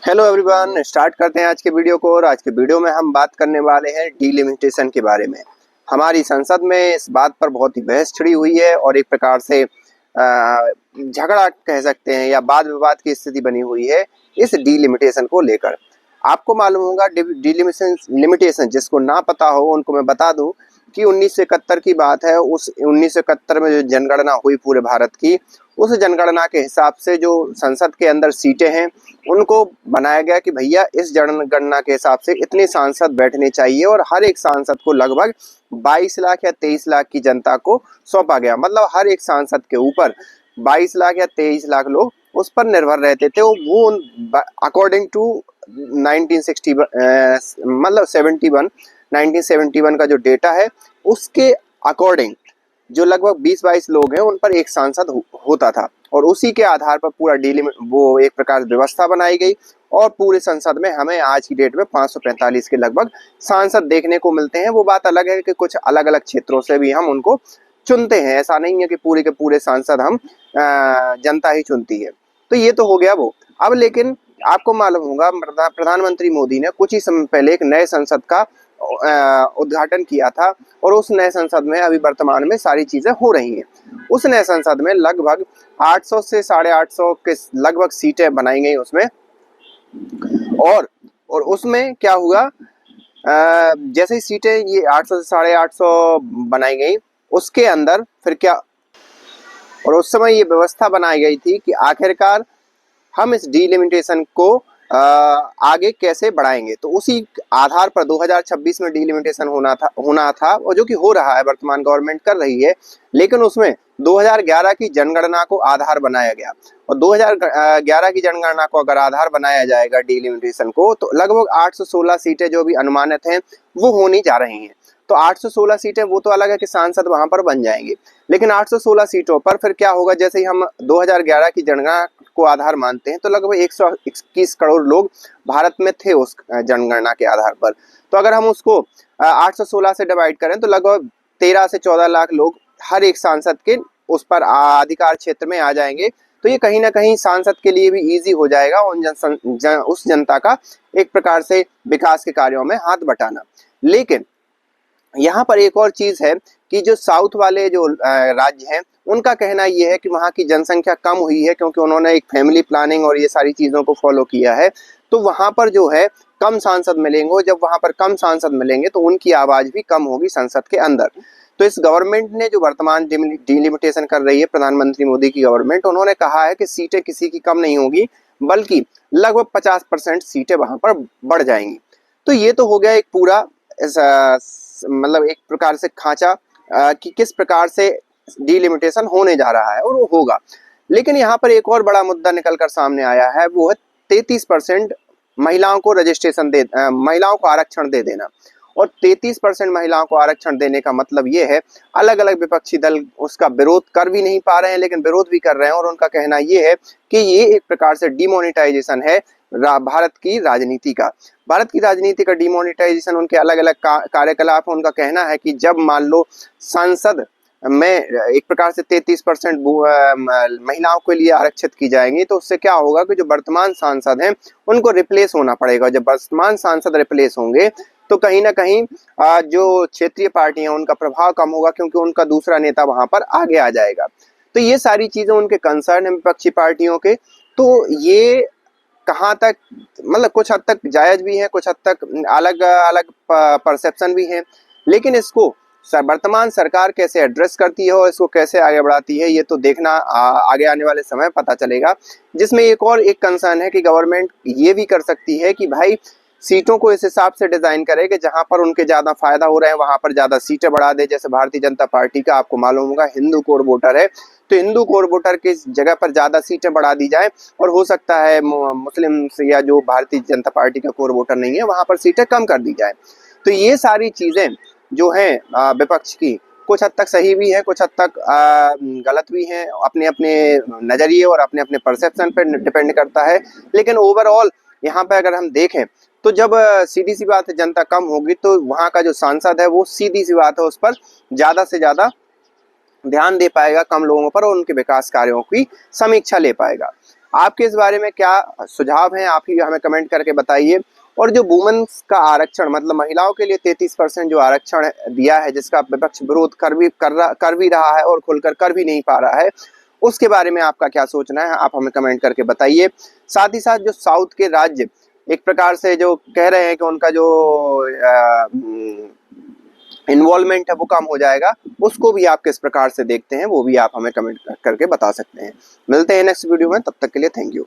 Hello everyone, start करते हैं आज के वीडियो को। और आज के वीडियो में हम बात करने वाले हैं डिलिमिटेशन के बारे में। हमारी संसद में इस बात पर बहुत ही बहस छिड़ी हुई है और एक प्रकार से झगड़ा कह सकते हैं या वाद विवाद की स्थिति बनी हुई है इस डिलिमिटेशन को लेकर। आपको मालूम होगा डिलिमिटेशन जिसको ना पता हो उनको मैं बता दूं कि 1971 की बात है। उस 1971 में जो जनगणना हुई पूरे भारत की, उस जनगणना के हिसाब से जो संसद के अंदर सीटें हैं उनको बनाया गया कि भैया इस जनगणना के हिसाब से इतने सांसद बैठने चाहिए और हर एक सांसद को लगभग 22 लाख या 23 लाख की जनता को सौंपा गया। मतलब हर एक सांसद के ऊपर 22 लाख या 23 लाख लोग उस पर निर्भर रहते थे। वो अकॉर्डिंग टू 1960 मतलब 1971 का जो डेटा है उसके अकॉर्डिंग जो लगभग 20-22 लोग हैं उन पर एक सांसद होता था और उसी के आधार पर पूरा वो एक प्रकार व्यवस्था बनाई गई। और पूरे संसद में हमें आज की डेट में 545 के लगभग सांसद देखने को मिलते हैं। वो बात अलग है कि कुछ अलग अलग क्षेत्रों से भी हम उनको चुनते हैं, ऐसा नहीं है कि पूरे के पूरे सांसद हम जनता ही चुनती है। तो ये तो हो गया वो। अब लेकिन आपको मालूम होगा प्रधानमंत्री मोदी ने कुछ ही समय पहले एक नए संसद का उद्घाटन किया था और उस नए संसद में अभी वर्तमान में सारी चीजें हो रही हैं। उस नए संसद में लगभग 800 से 850 के लगभग सीटें बनाई गई उसमें। और उसमें क्या हुआ, जैसे ही सीटें ये 800 से 850 बनाई गई उसके अंदर फिर क्या, और उस समय ये व्यवस्था बनाई गई थी कि आखिरकार हम इस डिलिमिटेशन को आगे कैसे बढ़ाएंगे। तो उसी आधार पर 2026 में डिलिमिटेशन होना था और जो कि हो रहा है, वर्तमान गवर्नमेंट कर रही है। लेकिन उसमें 2011 की जनगणना को आधार बनाया गया और 2011 की जनगणना को अगर आधार बनाया जाएगा डिलिमिटेशन को, तो लगभग 816 सीटें जो भी अनुमानित हैं वो होनी जा रही हैं। तो 816 सीटें वो तो अलग है कि सांसद वहां पर बन जाएंगे, लेकिन 816 सीटों पर फिर क्या होगा, जैसे ही हम 2011 की जनगणना को आधार मानते हैं तो लगभग 121 करोड़ लोग भारत में थे उस जनगणना के आधार पर। तो अगर हम उसको 816 से डिवाइड करें तो लगभग 13 से 14 लाख लोग हर एक सांसद के उस पर अधिकार क्षेत्र में आ जाएंगे। तो ये कहीं ना कहीं सांसद के लिए भी इजी हो जाएगा उस जनता का एक प्रकार से विकास के कार्यों में हाथ बटाना। लेकिन यहाँ पर एक और चीज है कि जो साउथ वाले जो राज्य हैं उनका कहना ये है कि वहाँ की जनसंख्या कम हुई है क्योंकि उन्होंने एक फैमिली प्लानिंग और ये सारी चीज़ों को फॉलो किया है। तो वहाँ पर जो है कम सांसद मिलेंगे और जब वहाँ पर कम सांसद मिलेंगे तो उनकी आवाज़ भी कम होगी संसद के अंदर। तो इस गवर्नमेंट ने जो वर्तमान डिलिमिटेशन कर रही है, प्रधानमंत्री मोदी की गवर्नमेंट, उन्होंने कहा है कि सीटें किसी की कम नहीं होगी बल्कि लगभग 50% सीटें वहाँ पर बढ़ जाएंगी। तो ये तो हो गया एक पूरा मतलब एक प्रकार से खांचा कि किस प्रकार से डिलिमिटेशन होने जा रहा है और वो होगा। लेकिन यहाँ पर एक और बड़ा मुद्दा निकल कर सामने आया है, वो है 33% महिलाओं को महिलाओं को आरक्षण दे देना। और 33% महिलाओं को आरक्षण देने का मतलब ये है, अलग अलग विपक्षी दल उसका विरोध कर भी नहीं पा रहे हैं लेकिन विरोध भी कर रहे हैं और उनका कहना ये है कि ये एक प्रकार से डिमोनेटाइजेशन है भारत की राजनीति का। भारत की राजनीति का डिमोनेटाइजेशन उनके अलग अलग कार्यकलाप है। उनका कहना है कि जब मान लो संसद में एक प्रकार से 33% महिलाओं के लिए आरक्षित की जाएंगी तो उससे क्या होगा कि जो वर्तमान सांसद हैं उनको रिप्लेस होना पड़ेगा। जब वर्तमान सांसद रिप्लेस होंगे तो कहीं ना कहीं जो क्षेत्रीय पार्टियां उनका प्रभाव कम होगा क्योंकि उनका दूसरा नेता वहां पर आगे आ जाएगा। तो ये सारी चीजें उनके कंसर्न है विपक्षी पार्टियों के। तो ये कहाँ तक मतलब कुछ हद तक जायज भी है, कुछ हद तक अलग अलग परसेप्शन भी है, लेकिन इसको वर्तमान सरकार कैसे एड्रेस करती है और इसको कैसे आगे बढ़ाती है ये तो देखना आगे आने वाले समय पता चलेगा। जिसमें एक और एक कंसर्न है कि गवर्नमेंट ये भी कर सकती है कि भाई सीटों को इस हिसाब से डिजाइन करे कि जहां पर उनके ज्यादा फायदा हो रहे हैं वहां पर ज्यादा सीटें बढ़ा दे। जैसे भारतीय जनता पार्टी का आपको मालूम होगा हिंदू कोर वोटर है, तो हिंदू कोर वोटर की जगह पर ज्यादा सीटें बढ़ा दी जाए और हो सकता है मुस्लिम या जो भारतीय जनता पार्टी का कोर वोटर नहीं है वहां पर सीटें कम कर दी जाए। तो ये सारी चीजें जो हैं विपक्ष की कुछ हद तक सही भी है, कुछ हद तक गलत भी है, अपने अपने नजरिए और अपने अपने परसेप्शन पर डिपेंड करता है। लेकिन ओवरऑल यहाँ पे अगर हम देखें तो जब सीधी सी बात है जनता कम होगी तो वहाँ का जो सांसद है वो सीधी सी बात है उस पर ज्यादा से ज्यादा ध्यान दे पाएगा कम लोगों पर और उनके विकास कार्यों की समीक्षा ले पाएगा। आपके इस बारे में क्या सुझाव हैं, आप ही हमें कमेंट करके बताइए। और जो वुमेन्स का आरक्षण मतलब महिलाओं के लिए 33% जो आरक्षण दिया है, जिसका विपक्ष विरोध कर भी रहा है और खुलकर कर भी नहीं पा रहा है, उसके बारे में आपका क्या सोचना है, आप हमें कमेंट करके बताइए। साथ ही साथ जो साउथ के राज्य एक प्रकार से जो कह रहे हैं कि उनका जो इन्वॉल्वमेंट है वो कम हो जाएगा, उसको भी आप किस प्रकार से देखते हैं वो भी आप हमें कमेंट करके बता सकते हैं। मिलते हैं नेक्स्ट वीडियो में, तब तक के लिए थैंक यू।